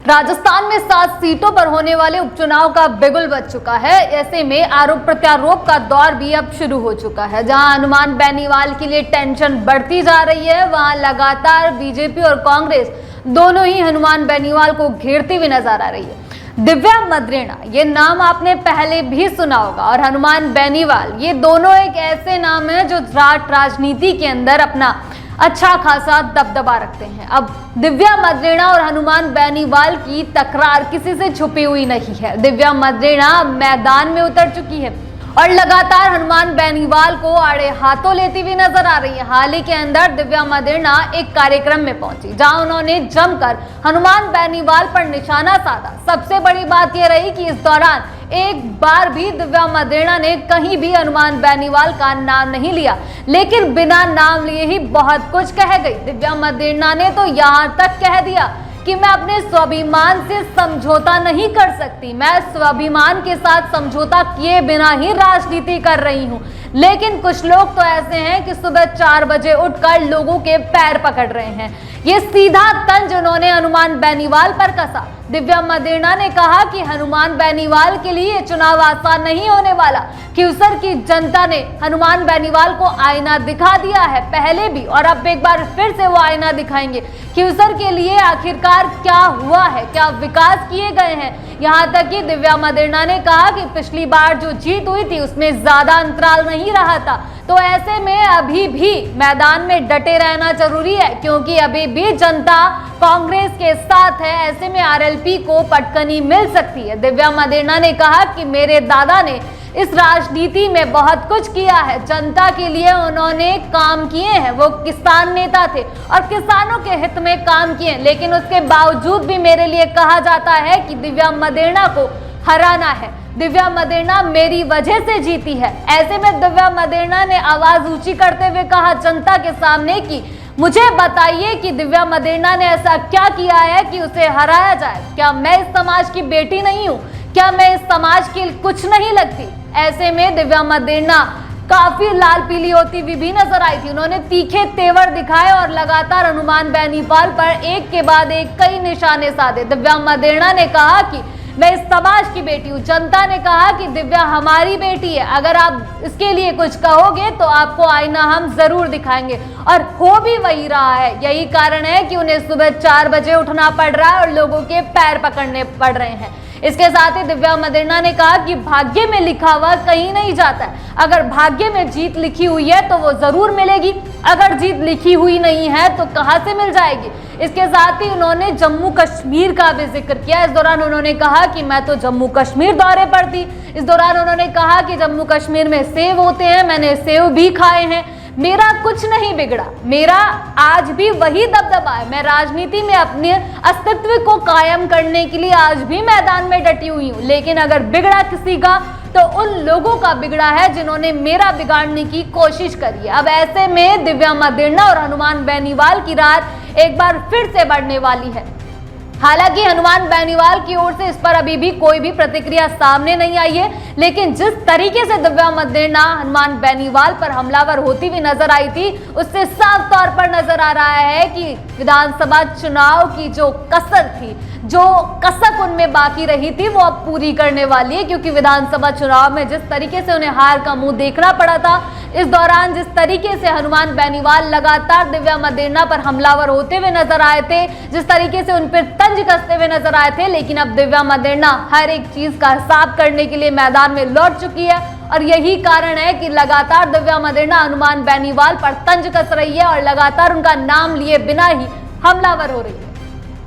राजस्थान में 7 सीटों पर होने वाले उपचुनाव का बिगुल बज चुका है। ऐसे में आरोप प्रत्यारोप का दौर भी अब शुरू हो चुका है। जहां हनुमान बेनीवाल के लिए टेंशन बढ़ती जा रही है, वहां लगातार बीजेपी और कांग्रेस दोनों ही हनुमान बेनीवाल को घेरती हुई नजर आ रही है। दिव्या मद्रेना, ये नाम आपने पहले भी सुना होगा, और हनुमान बेनीवाल, ये दोनों एक ऐसे नाम है जो राजनीति के अंदर अपना अच्छा खासा दबदबा रखते हैं। अब दिव्या मद्रेना और हनुमान बेनीवाल की तकरार किसी से छुपी हुई नहीं है। दिव्या मद्रेना मैदान में उतर चुकी है और लगातार हनुमान बेनीवाल को आड़े हाथों लेती हुई नजर आ रही है। हाल ही के अंदर दिव्या मद्रेना एक कार्यक्रम में पहुंची, जहां उन्होंने जमकर हनुमान बेनीवाल पर निशाना साधा। सबसे बड़ी बात यह रही कि इस दौरान एक बार भी दिव्या मद्रेना ने कहीं भी हनुमान बेनीवाल का नाम नहीं लिया, लेकिन बिना नाम लिए ही बहुत कुछ कह गई। दिव्या मद्रेना ने तो यहां तक कह दिया कि मैं अपने स्वाभिमान से समझौता नहीं कर सकती, मैं स्वाभिमान के साथ समझौता किए बिना ही राजनीति कर रही हूं। लेकिन कुछ लोग तो ऐसे हैं कि सुबह 4 बजे उठकर लोगों के पैर पकड़ रहे हैं। ये सीधा तंज उन्होंने हनुमान बेनीवाल पर कसा। दिव्या मद्रेना ने कहा कि हनुमान बेनीवाल के लिए चुनाव आसान नहीं होने वाला। क्यूसर की जनता ने हनुमान बेनीवाल को आईना दिखा दिया है पहले भी, और अब एक बार फिर से वो आईना दिखाएंगे। क्यूसर के लिए आखिरकार क्या हुआ है, क्या विकास किए गए हैं। यहाँ तक कि दिव्या मद्रेना ने कहा कि पिछली बार जो जीत हुई थी उसमें ज्यादा अंतराल नहीं रहा था, तो ऐसे में अभी भी मैदान में डटे रहना जरूरी है, क्योंकि अभी भी जनता कांग्रेस के साथ है। ऐसे में आरएलपी को पटकनी मिल सकती है। दिव्या मद्रेना ने कहा कि मेरे दादा ने इस राजनीति में बहुत कुछ किया है, जनता के लिए उन्होंने काम किए हैं, वो किसान नेता थे और किसानों के हित में काम किए, लेकिन उसके बावजूद भी मेरे लिए कहा जाता है कि दिव्या मद्रेना को हराना है। दिव्या मद्रेना मेरी वजह से जीती है। ऐसे में दिव्या मद्रेना ने आवाज ऊंची करते हुए कहा जनता के सामने कि मुझे बताइए कि दिव्या मद्रेना ने ऐसा क्या किया है कि उसे हराया जाए। क्या मैं इस समाज की बेटी नहीं हूं? क्या मैं इस समाज की कुछ नहीं लगती? ऐसे में दिव्या मद्रेना काफी लाल पीली होती हुई भी नजर आई थी। उन्होंने तीखे तेवर दिखाए और लगातार हनुमान बेनीवाल पर एक के बाद एक कई निशाने साधे। दिव्या मद्रेना ने कहा कि मैं इस समाज की बेटी हूँ। जनता ने कहा कि दिव्या हमारी बेटी है, अगर आप इसके लिए कुछ कहोगे तो आपको आईना हम जरूर दिखाएंगे, और हो भी वही रहा है। यही कारण है कि उन्हें सुबह 4 बजे उठना पड़ रहा है और लोगों के पैर पकड़ने पड़ रहे हैं। इसके साथ ही दिव्या मद्रेना ने कहा कि भाग्य में लिखा हुआ कहीं नहीं जाता है। अगर भाग्य में जीत लिखी हुई है तो वो जरूर मिलेगी, अगर जीत लिखी हुई नहीं है तो कहां से मिल जाएगी। इसके साथ ही उन्होंने जम्मू कश्मीर का भी जिक्र किया। इस दौरान उन्होंने कहा कि मैं तो जम्मू कश्मीर दौरे पर थी। इस दौरान उन्होंने कहा कि जम्मू कश्मीर में सेब होते हैं, मैंने सेब भी खाए हैं, मेरा कुछ नहीं बिगड़ा, मेरा आज भी वही दबदबा है। मैं राजनीति में अपने अस्तित्व को कायम करने के लिए आज भी मैदान में डटी हुई हूँ, लेकिन अगर बिगड़ा किसी का तो उन लोगों का बिगड़ा है जिन्होंने मेरा बिगाड़ने की कोशिश करी है। अब ऐसे में दिव्या मद्रेना और हनुमान बेनीवाल की रात एक बार फिर से बढ़ने वाली है। हालांकि हनुमान बेनीवाल की ओर से इस पर अभी भी कोई भी प्रतिक्रिया सामने नहीं आई है, लेकिन जिस तरीके से दिव्या मद्रेना हनुमान बेनीवाल पर हमलावर होती हुई नजर आई थी, उससे साफ तौर पर नजर आ रहा है कि विधानसभा चुनाव की जो कसर थी, जो कसक उनमें बाकी रही थी, वो अब पूरी करने वाली है। क्योंकि विधानसभा चुनाव में जिस तरीके से उन्हें हार का मुंह देखना पड़ा था, इस दौरान जिस तरीके से हनुमान बेनीवाल लगातार दिव्या मद्रेना पर हमलावर होते हुए नजर आए थे, जिस तरीके से उन पर तंज कसते हुए नजर आए थे, लेकिन अब दिव्या मद्रेना हर एक चीज का हिसाब करने के लिए मैदान में लौट चुकी है। और यही कारण है कि लगातार दिव्या मद्रेना हनुमान बेनीवाल पर तंज कस रही है और लगातार उनका नाम लिए बिना ही हमलावर हो रही है।